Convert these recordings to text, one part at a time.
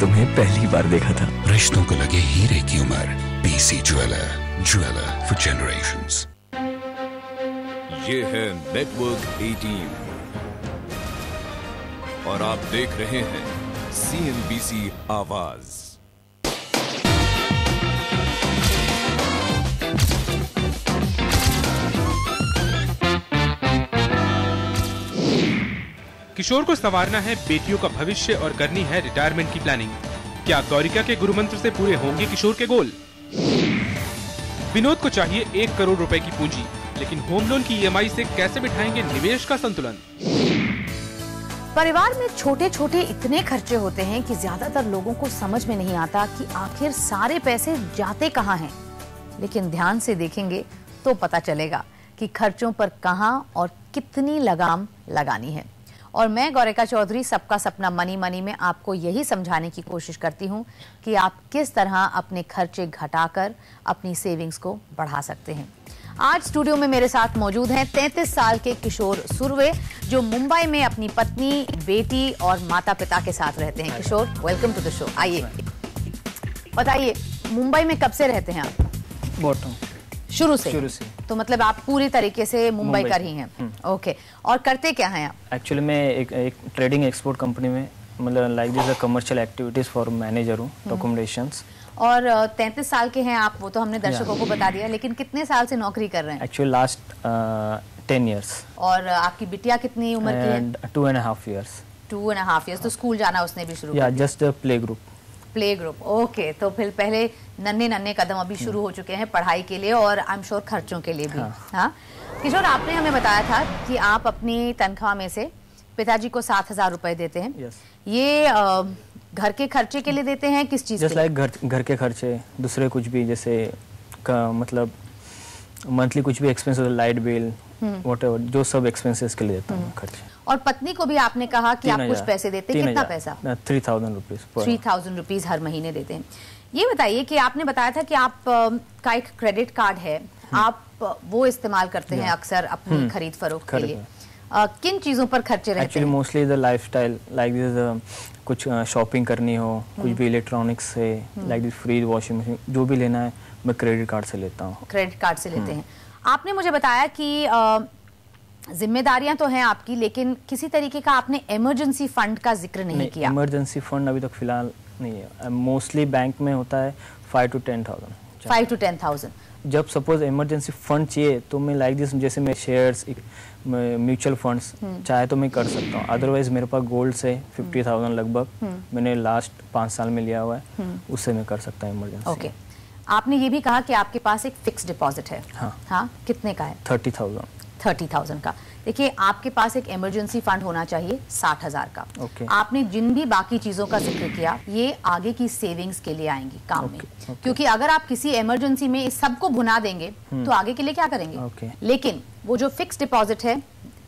तुम्हें पहली बार देखा था। रिश्तों को लगे हीरे की उम्र। PC jeweller, jeweller for generations. ये है नेटवर्क 18 और आप देख रहे हैं CNBC आवाज। किशोर को संवारना है बेटियों का भविष्य और करनी है रिटायरमेंट की प्लानिंग। क्या गौरिका के गुरुमंत्र से पूरे होंगे किशोर के गोल? विनोद को चाहिए 1 करोड़ रुपए की पूंजी, लेकिन होम लोन की EMI से कैसे बिठाएंगे निवेश का संतुलन? परिवार में छोटे छोटे इतने खर्चे होते हैं कि ज्यादातर लोगों को समझ में नहीं आता कि आखिर सारे पैसे जाते कहाँ हैं। लेकिन ध्यान से देखेंगे तो पता चलेगा कि खर्चों पर कहाँ और कितनी लगाम लगानी है। और मैं गौरिका चौधरी सबका सपना मनी मनी में आपको यही समझाने की कोशिश करती हूँ कि आप किस तरह अपने खर्चे घटाकर अपनी सेविंग्स को बढ़ा सकते हैं। आज स्टूडियो में मेरे साथ मौजूद हैं 33 साल के किशोर सुर्वे, जो मुंबई में अपनी पत्नी, बेटी और माता पिता के साथ रहते हैं। किशोर, वेलकम टू द शो। आइए बताइए, मुंबई में कब से रहते हैं आप? बहुत शुरू से तो मतलब आप पूरी तरीके से मुंबई कर ही हैं। ओके, और करते क्या हैं आप? एक्चुअली मैं एक ट्रेडिंग एक्सपोर्ट कंपनी में, मतलब like this commercial activities for manager हूँ, डॉक्यूमेंटेशंस। और 33 साल के हैं आप, वो तो हमने दर्शकों को बता दिया, लेकिन कितने साल से नौकरी कर रहे हैं? Actually last 10 years। और आपकी बिटिया कितनी उम्र की है? 2.5 years। 2.5 years। तो स्कूल जाना उसने भी शुरू कर दिया? Just play group. Play group, okay. तो फिर पहले नन्हे कदम अभी शुरू हो चुके हैं पढ़ाई के लिए और आई एम श्योर खर्चों के लिए भी। हाँ किशोर, आपने हमें बताया था कि आप अपनी तनख्वाह में से पिताजी को 7,000 रुपए देते हैं। ये घर के खर्चे के लिए देते हैं, किस चीज? जस्ट लाइक घर के खर्चे, दूसरे कुछ भी, जैसे मतलब मंथली कुछ भी एक्सपेंस होता है, लाइट बिल, व्हाटएवर, जो सब एक्सपेंसेस के लिए देता हूँ खर्चे। और पत्नी को भी आपने कहा कि आप कुछ पैसे देते हैं, कितना पैसा? 3,000 रुपीज। 3,000 रुपीज हर महीने देते हैं। ये बताइए कि आपने बताया था कि आप का एक क्रेडिट कार्ड है, आप वो इस्तेमाल करते हैं अक्सर अपनी खरीद फरोख्त के लिए। किन चीजों पर खर्चे रहते हैं? Actually mostly the lifestyle, like this कुछ शॉपिंग करनी हो, कुछ भी इलेक्ट्रॉनिक्स से, like this fridge, washing machine, जो भी लेना है मैं क्रेडिट कार्ड से लेता हूँ। क्रेडिट कार्ड से लेते हैं। आपने मुझे बताया कि जिम्मेदारियां तो हैं आपकी, लेकिन किसी तरीके का आपने इमरजेंसी फंड का जिक्र नहीं किया। इमरजेंसी फंड अभी तक फिलहाल नहीं है। मोस्टली बैंक में होता है 5 to 10,000। 5 to 10,000। जब सपोज इमरजेंसी फंड चाहिए तो मैं लाइक दिस, जैसे मैं शेयर्स, म्यूचुअल फंड्स चाहे तो मैं कर सकता हूँ। अदरवाइज मेरे पास गोल्ड से 50,000 लगभग मैंने लास्ट 5 साल में लिया हुआ है, उससे मैं कर सकता हूँ इमरजेंसी। ओके, आपने ये भी कहा कि आपके पास एक फिक्स डिपॉजिट है। हाँ, कितने का है? 30,000 का। देखिए, आपके पास एक इमरजेंसी फंड होना चाहिए 60,000 का। आपने जिन भी बाकी चीजों का जिक्र किया, ये आगे की सेविंग्स के लिए आएंगी काम में। क्योंकि अगर आप किसी इमरजेंसी में इस सबको भुना देंगे तो आगे के लिए क्या करेंगे? लेकिन वो जो फिक्स डिपॉजिट है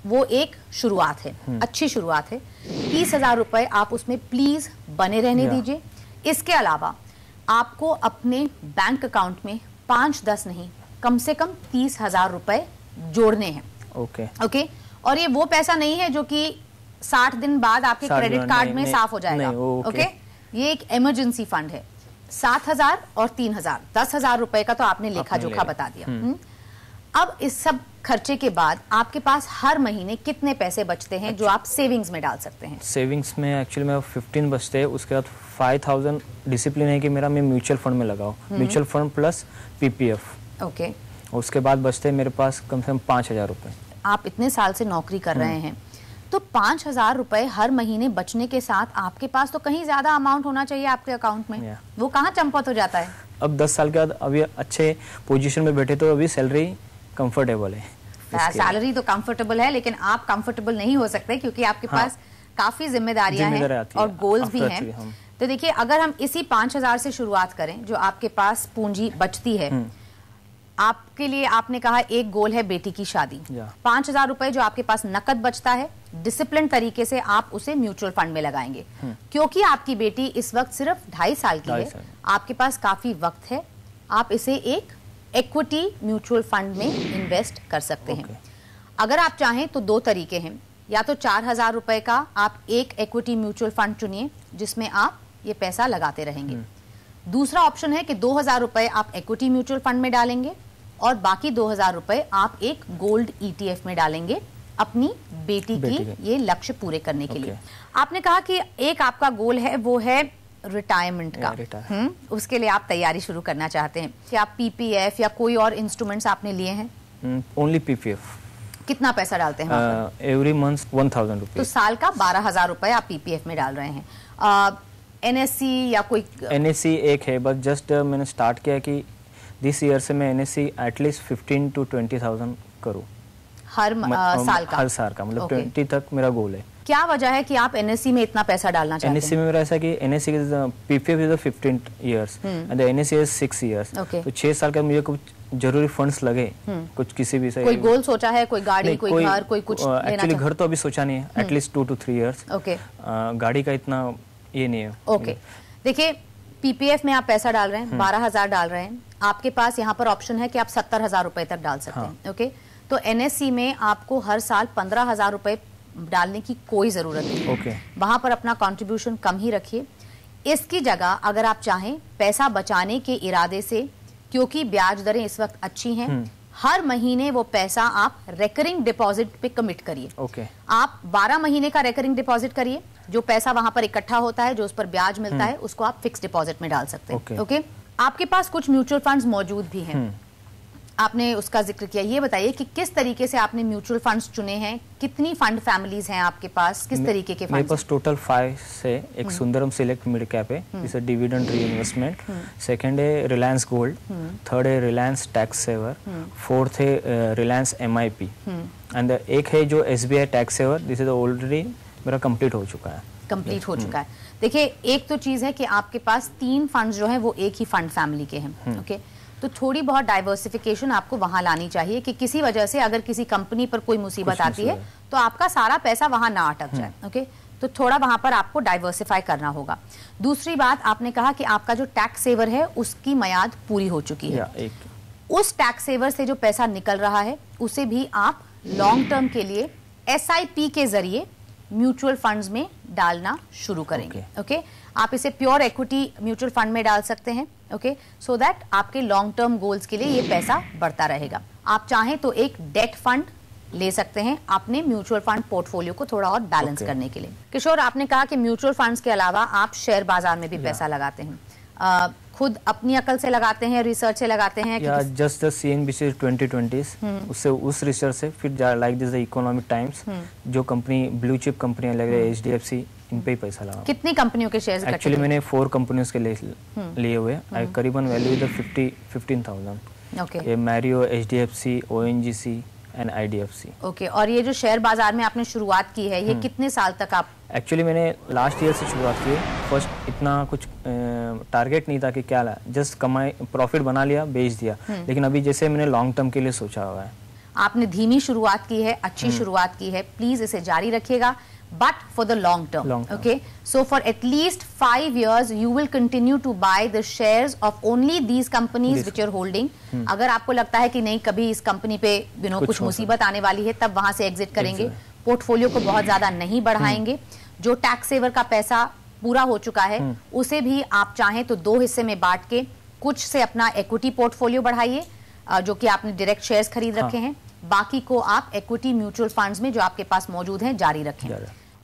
वो एक शुरुआत है, अच्छी शुरुआत है। 30,000 रुपए आप उसमें प्लीज बने रहने दीजिए। इसके अलावा आपको अपने बैंक अकाउंट में 5-10 नहीं, कम से कम 30,000 रुपए जोड़ने हैं। ओके। और ये वो पैसा नहीं है जो कि 60 दिन बाद आपके क्रेडिट कार्ड में साफ हो जाएगा। ओके, ये एक इमरजेंसी फंड है। 7,000 और 3,000, 10,000 रुपए का तो आपने लेखा जोखा बता दिया। अब इस सब खर्चे के बाद आपके पास हर महीने कितने पैसे बचते हैं जो आप सेविंग्स में डाल सकते हैं? सेविंग्स में एक्चुअली में 15 बचते हैं। उसके बाद 5,000 डिसिप्लिन है कि मेरा मैं म्यूचुअल फंड में लगाऊं, mutual fund plus PPF। Okay. उसके बाद बचते हैं मेरे पास कम से कम 5,000 रुपए। आप इतने साल से नौकरी कर रहे हैं तो 5,000 रुपए हर महीने बचने के साथ आपके पास तो कहीं ज्यादा अमाउंट होना चाहिए आपके अकाउंट में। वो कहाँ चंपत हो जाता है? अब 10 साल के बाद अभी अच्छे पोजीशन में बैठे तो अभी सैलरी कंफर्टेबल है। सैलरी तो कंफर्टेबल है, लेकिन आप कंफर्टेबल नहीं हो सकते क्योंकि आपके पास काफी जिम्मेदारियां हैं और गोल्स भी हैं। तो देखिए, अगर हम इसी 5,000 से शुरुआत करें जो आपके पास पूंजी बचती है, आपके लिए आपने कहा एक गोल है बेटी की शादी। 5,000 रुपए जो आपके पास नकद बचता है, डिसिप्लिन तरीके से आप उसे म्यूचुअल फंड में लगाएंगे। क्योंकि आपकी बेटी इस वक्त सिर्फ 2.5 साल की है, आपके पास काफी वक्त है, आप इसे एक इक्विटी म्यूचुअल फंड में इन्वेस्ट कर सकते हैं। अगर आप चाहें तो 2 तरीके हैं, या तो 4,000 रुपए का आप एक इक्विटी म्यूचुअल फंड चुनिए जिसमें आप ये पैसा लगाते रहेंगे। दूसरा ऑप्शन है कि 2000 रुपए आप इक्विटी म्यूचुअल फंड में डालेंगे और बाकी 2000 रुपए आप एक गोल्ड ETF में डालेंगे अपनी बेटी की ये लक्ष्य पूरे करने के लिए। आपने कहा कि एक आपका गोल है वो है रिटायरमेंट का। उसके लिए आप तैयारी शुरू करना चाहते हैं। क्या आप PPF या कोई और इंस्ट्रूमेंट्स आपने लिए हैं? Only PPF। कितना पैसा डालते हैं? Every month 1000 rupees. तो साल का 12000 रुपए आप PPF में डाल रहे हैं। NSE या कोई? NSE एक है, बस जस्ट मैंने स्टार्ट किया कि दिस ईयर से मैं NSE एटलीस्ट 15 to 20,000 करूँ हर साल का। हर साल का मतलब 20 तक मेरा गोल है। क्या वजह है कि आप NSE में इतना पैसा डालना चाहते हैं? NSE में मेरा ऐसा कि NSE PPF is 15 years and NSE is 6 years। तो 6 साल का मुझे कुछ जरूरी फंड्स लगे, कुछ किसी भी से। कोई गोल सोचा है? कोई गाड़ी, कोई घर, कोई कुछ? एक्चुअली घर तो अभी सोचा नहीं है, एटलीस्ट 2 to 3 years। गाड़ी का इतना ये नहीं है। ओके, देखिए PPF में आप पैसा डाल रहे हैं, 12000 डाल रहे हैं। आपके पास यहाँ पर ऑप्शन है कि आप 70,000 रुपए तक डाल सकते हैं। ओके, तो NSE में आपको हर साल 15,000 रुपए डालने की कोई जरूरत नहीं। वहां पर अपना कंट्रीब्यूशन कम ही रखिए। इसकी जगह अगर आप चाहें पैसा बचाने के इरादे से, क्योंकि ब्याज दरें इस वक्त अच्छी हैं, हर महीने वो पैसा आप रेकरिंग डिपॉजिट पे कमिट करिए। आप 12 महीने का रेकरिंग डिपॉजिट करिए। जो पैसा वहां पर इकट्ठा होता है, जो उस पर ब्याज मिलता है, उसको आप फिक्स डिपॉजिट में डाल सकते हैं। ओके, आपके पास कुछ म्यूचुअल फंड्स मौजूद भी हैं, आपने उसका जिक्र किया। ये बताइए कि किस तरीके से आपने म्यूचुअल फंड्स चुने हैं, कितनी फंड फैमिलीज हैं आपके पास, किस तरीके के फंड्स? मेरे पास टोटल 5 से एक सुंदरम सिलेक्ट मिड कैप है, इसे डिविडेंड री इन्वेस्टमेंट, सेकंड है रिलायंस गोल्ड, थर्ड है रिलायंस टैक्स सेवर, फोर्थ है रिलायंस MIP एंड एक है जो SBI tax saver. This is already मेरा कंप्लीट हो चुका है। कंप्लीट हो चुका है। देखिए, एक तो चीज है कि आपके पास 3 फंड्स जो हैं वो एक ही फंड फैमिली के हैं। ओके, तो थोड़ी बहुत डाइवर्सिफिकेशन आपको वहां लानी चाहिए कि किसी वजह से अगर किसी कंपनी पर कोई मुसीबत आती है तो आपका सारा पैसा वहां ना अटक जाए। ओके, तो थोड़ा वहां पर आपको डाइवर्सिफाई करना होगा। दूसरी बात, आपने कहा कि आपका जो टैक्स सेवर है उसकी मियाद पूरी हो चुकी है। उस टैक्स सेवर से जो पैसा निकल रहा है उसे भी आप लॉन्ग टर्म के लिए SIP के जरिए म्यूचुअल फंड्स में डालना शुरू करेंगे। ओके, आप इसे प्योर इक्विटी म्यूचुअल फंड में डाल सकते हैं। ओके, सो दैट आपके लॉन्ग टर्म गोल्स के लिए ये पैसा बढ़ता रहेगा। आप चाहें तो एक डेट फंड ले सकते हैं अपने म्यूचुअल फंड पोर्टफोलियो को थोड़ा और बैलेंस करने के लिए। किशोर, आपने कहा कि म्यूचुअल फंड्स के अलावा आप शेयर बाजार में भी पैसा लगाते हैं। खुद अपनी अकल से लगाते हैं, रिसर्च से लगाते हैं? या जस्ट द CNBC 2020 उससे उस रिसर्च से फिर like this the economic times, जो कंपनी ब्लू चिप कंपनियां लग रही है HDFC, इन पे ही पैसा लगा। कितनी कंपनियों के शेयर्स? एक्चुअली मैंने 4 कंपनियों के लिए हुए, करीबन वैल्यू इज 15,000। ओके, ये Mario, HDFC, ONGC and IDFC। Okay, और ये जो शेयर बाजार में आपने शुरुआत की है, ये कितने साल तक आप? एक्चुअली मैंने लास्ट ईयर से शुरुआत की। फर्स्ट इतना कुछ टारगेट नहीं था कि क्या ला, जस्ट कमाई, प्रॉफिट बना लिया, बेच दिया। लेकिन अभी जैसे मैंने लॉन्ग टर्म के लिए सोचा हुआ है। आपने धीमी शुरुआत की है, अच्छी शुरुआत की है, प्लीज इसे जारी रखिएगा, but for the long term. Okay, so for at least 5 years you will continue to buy the shares of only these companies which you're holding. अगर आपको लगता है कि नहीं कभी इस कंपनी पे कुछ मुसीबत आने वाली है, तब वहां से एग्जिट करेंगे। पोर्टफोलियो को बहुत ज्यादा नहीं बढ़ाएंगे। जो टैक्स सेवर का पैसा पूरा हो चुका है उसे भी आप चाहें तो 2 हिस्से में बांट के कुछ से अपना इक्विटी पोर्टफोलियो बढ़ाइए, जो कि आपने डायरेक्ट शेयर्स खरीद रखे हैं, बाकी को आप इक्विटी म्यूचुअल फंड्स में जो आपके पास मौजूद हैं जारी रखें।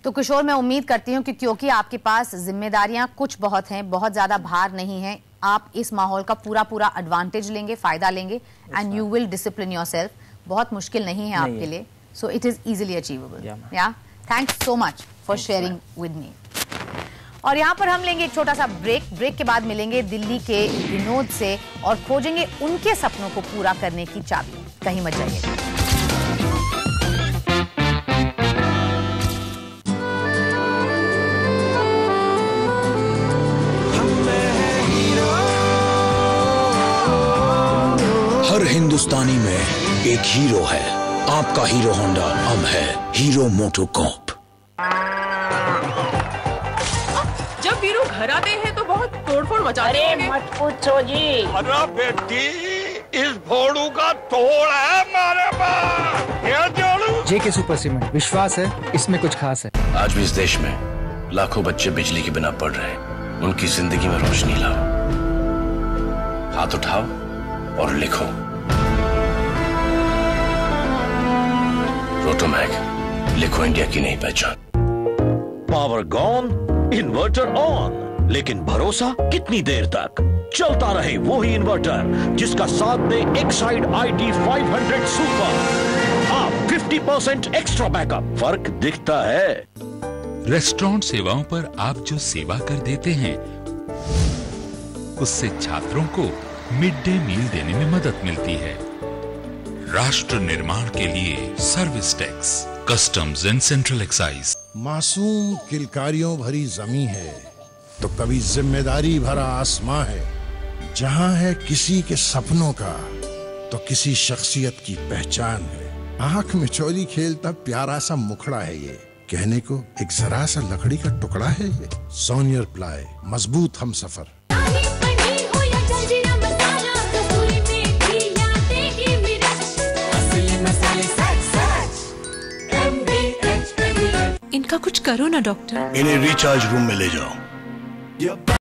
तो किशोर, मैं उम्मीद करती हूँ कि क्योंकि आपके पास जिम्मेदारियां कुछ बहुत हैं, बहुत ज्यादा भार नहीं है, आप इस माहौल का पूरा एडवांटेज लेंगे, फायदा लेंगे and you will discipline yourself. बहुत मुश्किल नहीं है आपके लिए, so it is easily achievable. Yeah thanks so much for sharing with me. और यहाँ पर हम लेंगे एक छोटा सा ब्रेक के बाद मिलेंगे दिल्ली के विनोद से और खोजेंगे उनके सपनों को पूरा करने की चाबी। कहीं मत जाइए। हर हिंदुस्तानी में एक हीरो है। आपका हीरो होंडा अब है हीरो मोटोकॉर्प। जब वीरू घर आते हैं तो बहुत तोड़फोड़ मचाते हैं। अरे मत पूछो जी। अरे बेटी, इस भोड़ू का तोड़ है हमारे पास। ये जोड़ू जेके सुपर सीमेंट, विश्वास है इसमें कुछ खास है। आज भी इस देश में लाखों बच्चे बिजली के बिना पढ़ रहे हैं, उनकी जिंदगी में रोशनी लाओ। हाथ उठाओ और लिखो, रोटोमैक, लिखो इंडिया की नई पहचान। पावर गॉन, इन्वर्टर ऑन, लेकिन भरोसा कितनी देर तक? चलता रहे वही इन्वर्टर जिसका साथ दे एक्साइड ID 500 सुपर। आप 50% एक्स्ट्रा बैकअप, फर्क दिखता है। रेस्टोरेंट सेवाओं पर आप जो सेवा कर देते हैं उससे छात्रों को मिड डे मील देने में मदद मिलती है। राष्ट्र निर्माण के लिए service tax, customs and central excise. मासूम किलकारियों भरी जमीन है तो कभी जिम्मेदारी भरा आसमां है। जहां है किसी के सपनों का तो किसी शख्सियत की पहचान है। आंख में चोरी खेलता प्यारा सा मुखड़ा है ये, कहने को एक जरा सा लकड़ी का टुकड़ा है ये। सोनियर प्लाई, मजबूत हम सफर। इनका कुछ करो ना डॉक्टर। इन्हें रिचार्ज रूम में ले जाओ।